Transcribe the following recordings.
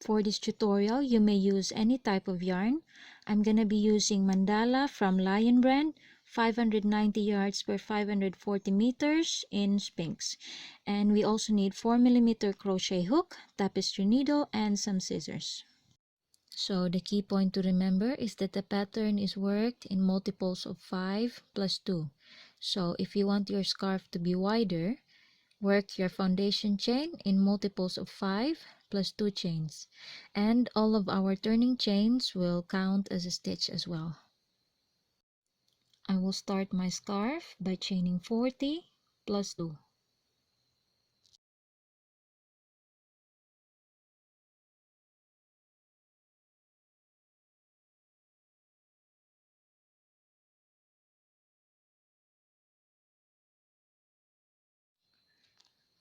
For this tutorial, you may use any type of yarn. I'm gonna be using Mandala from Lion Brand, 590 yards per 540 meters in Sphinx. And we also need 4mm crochet hook, tapestry needle, and some scissors. So the key point to remember is that the pattern is worked in multiples of 5 plus 2. So if you want your scarf to be wider, work your foundation chain in multiples of 5 plus 2 chains. And all of our turning chains will count as a stitch as well. I will start my scarf by chaining 40 plus 2.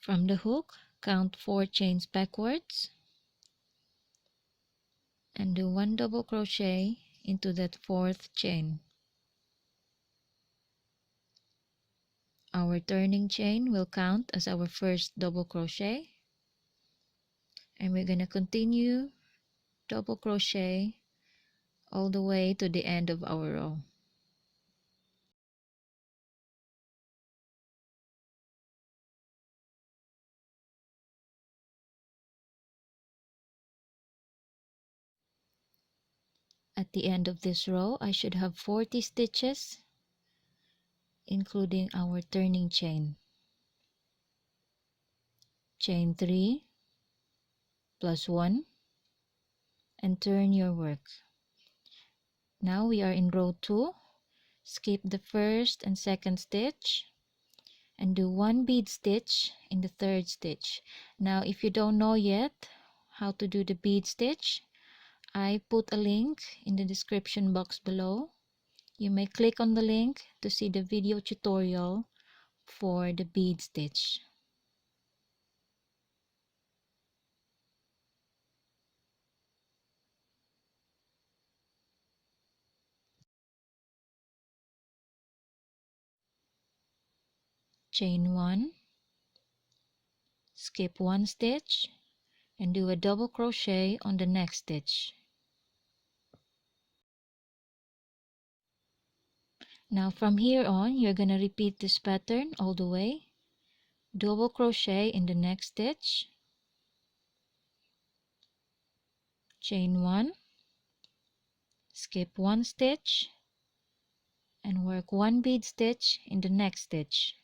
From the hook, count 4 chains backwards and do 1 double crochet into that 4th chain. Our turning chain will count as our first double crochet, and we're going to continue double crochet all the way to the end of our row. At the end of this row, I should have 40 stitches, including our turning chain. Chain 3 plus 1 and turn your work. Now we are in row 2. Skip the first and second stitch and do 1 bead stitch in the 3rd stitch. Now if you don't know yet how to do the bead stitch, I put a link in the description box below. You may click on the link to see the video tutorial for the bead stitch. Chain 1, skip 1 stitch and do a double crochet on the next stitch. Now from here on, you're going to repeat this pattern all the way. Double crochet in the next stitch, chain 1, skip 1 stitch and work 1 bead stitch in the next stitch.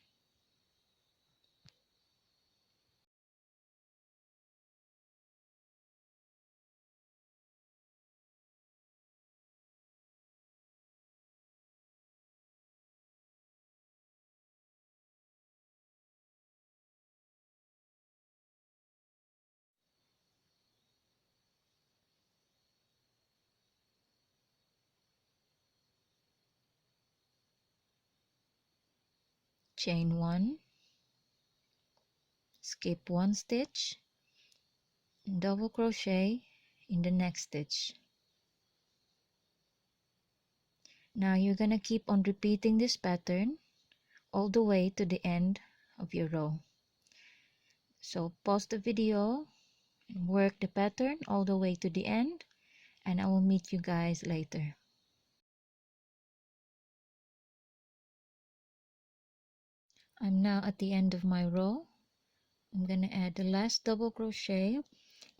Chain 1, skip 1 stitch and double crochet in the next stitch. Now you're gonna keep on repeating this pattern all the way to the end of your row. So pause the video and work the pattern all the way to the end, and I will meet you guys later. I'm now at the end of my row. I'm gonna add the last double crochet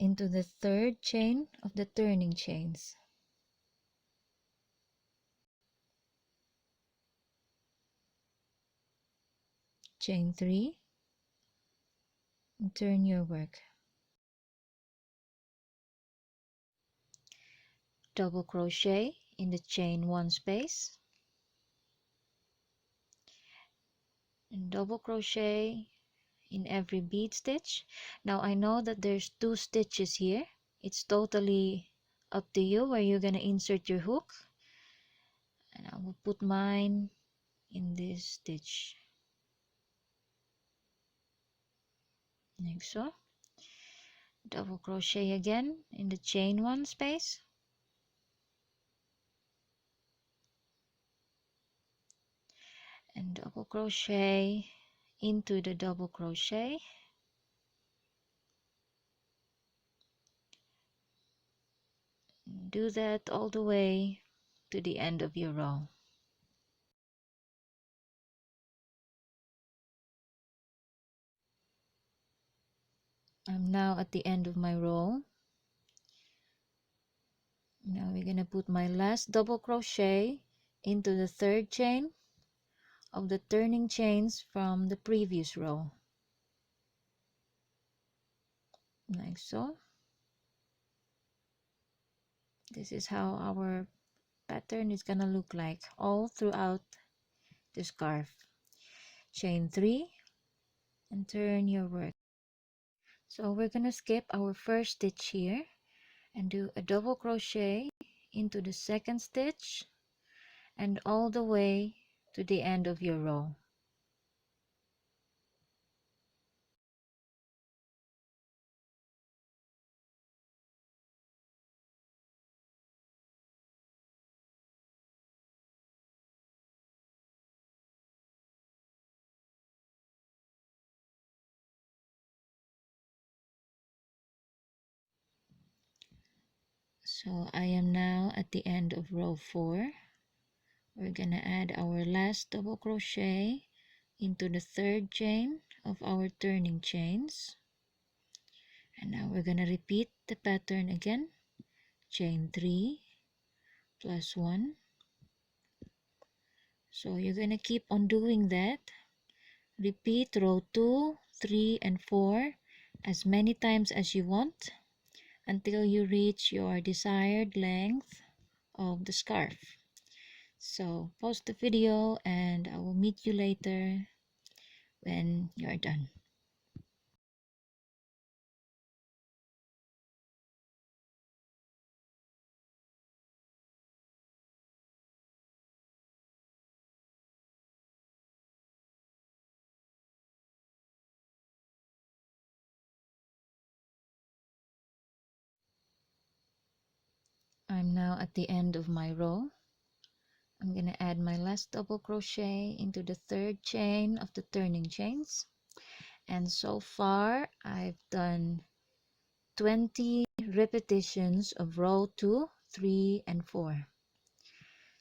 into the 3rd chain of the turning chains. Chain 3 and turn your work. Double crochet in the chain 1 space and double crochet in every bead stitch. Now I know that there's 2 stitches here. It's totally up to you where you're gonna insert your hook, and I will put mine in this stitch like so. Double crochet again in the chain 1 space and double crochet into the double crochet, do that all the way to the end of your row. I'm now at the end of my row. Now we're gonna put my last double crochet into the third chain of the turning chains from the previous row, like so. This is how our pattern is gonna look like all throughout the scarf. Chain 3 and turn your work. So we're gonna skip our first stitch here and do a double crochet into the second stitch and all the way to the end of your row. So I am now at the end of row 4. We're gonna add our last double crochet into the third chain of our turning chains, and now we're gonna repeat the pattern again. Chain 3 plus 1. So you're gonna keep on doing that. Repeat row 2, 3 and 4 as many times as you want until you reach your desired length of the scarf. So pause the video and I will meet you later when you're done. I'm now at the end of my row. I'm gonna add my last double crochet into the third chain of the turning chains, and so far I've done 20 repetitions of row 2, 3 and 4.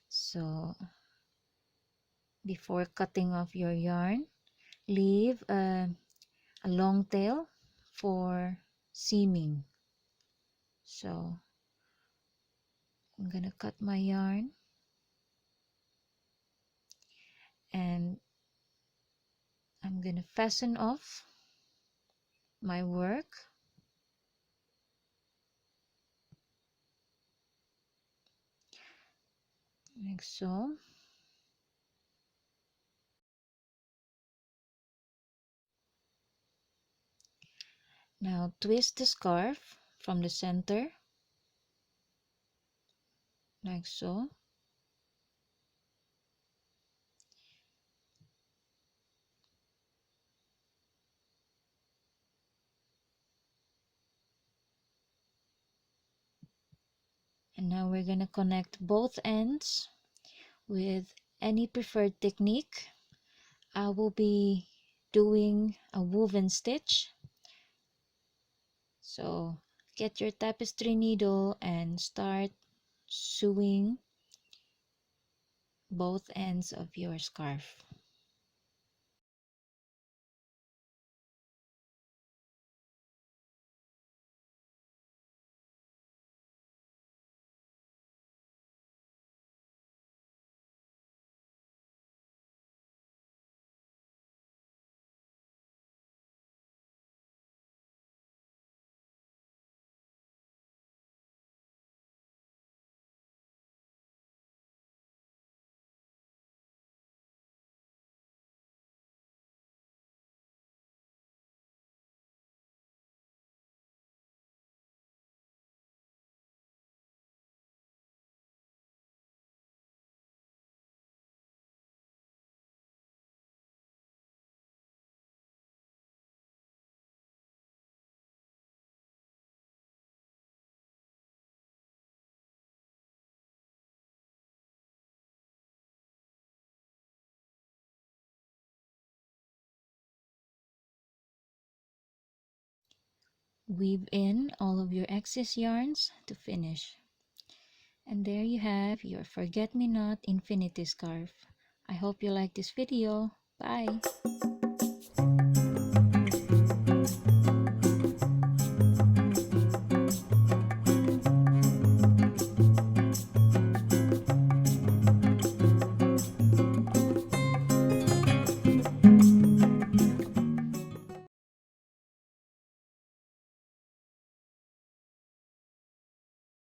So before cutting off your yarn, leave a long tail for seaming. So I'm gonna cut my yarn and I'm gonna fasten off my work like so. Now twist the scarf from the center like so. And now we're gonna connect both ends with any preferred technique. I will be doing a woven stitch. So get your tapestry needle and start sewing both ends of your scarf. Weave in all of your excess yarns to finish. And there you have your Forget Me Not Infinity Scarf. I hope you like this video. Bye!